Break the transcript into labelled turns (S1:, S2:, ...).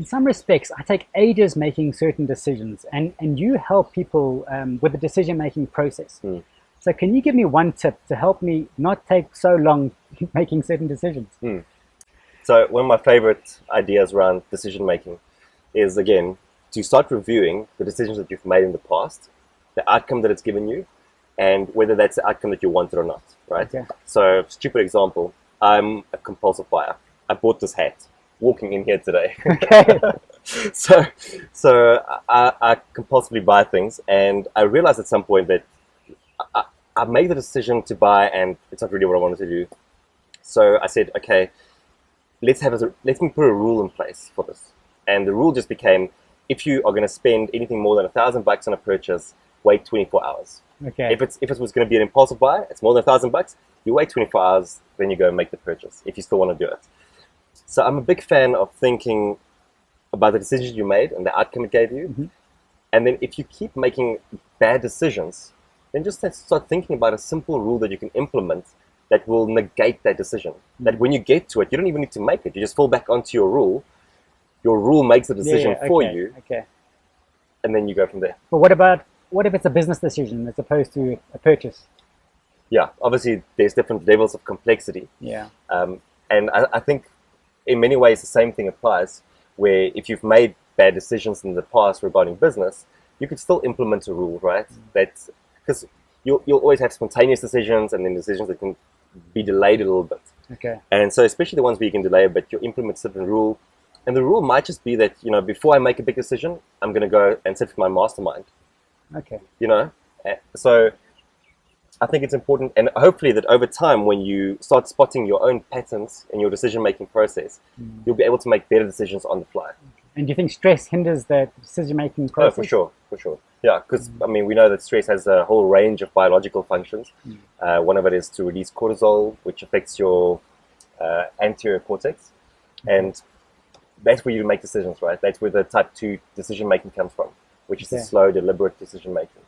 S1: in some respects, I take ages making certain decisions, and you help people with the decision-making process. So can you give me one tip to help me not take so long making certain decisions?
S2: So one of my favorite ideas around decision making is, again, to start reviewing the decisions that you've made in the past, the outcome that it's given you, and whether that's the outcome that you wanted or not, right?
S1: Okay.
S2: So, stupid example, I'm a compulsive buyer. I bought this hat walking in here today.
S1: Okay.
S2: so I compulsively buy things, and I realized at some point that I made the decision to buy, and it's not really what I wanted to do. So I said, okay, let me put a rule in place for this. And the rule just became, if you are going to spend anything more than $1,000 on a purchase, wait 24 hours.
S1: Okay.
S2: If it was going to be an impulsive buy, it's more than $1,000, you wait 24 hours, then you go and make the purchase, if you still want to do it. So I'm a big fan of thinking about the decisions you made and the outcome it gave you. And then if you keep making bad decisions, then just start thinking about a simple rule that you can implement that will negate that decision. That when you get to it, you don't even need to make it. You just fall back onto your rule. Your rule makes the decision for you.
S1: Okay.
S2: And then you go from there.
S1: But what if it's a business decision as opposed to a purchase?
S2: Yeah, obviously there's different levels of complexity.
S1: Yeah.
S2: And I think in many ways the same thing applies, where if you've made bad decisions in the past regarding business, you could still implement a rule, right? That's because you'll always have spontaneous decisions, and then decisions that can be delayed a little bit.
S1: Okay.
S2: And so especially the ones where you can delay a bit, you implement a certain rule. And the rule might just be that, before I make a big decision, I'm going to go and sit with my mastermind.
S1: Okay.
S2: So I think it's important, and hopefully that over time, when you start spotting your own patterns in your decision-making process, you'll be able to make better decisions on the fly.
S1: And do you think stress hinders that decision-making process?
S2: Oh, for sure. Yeah, because, we know that stress has a whole range of biological functions. One of it is to release cortisol, which affects your anterior cortex. And that's where you make decisions, right? That's where the type 2 decision-making comes from, which is the slow, deliberate decision-making.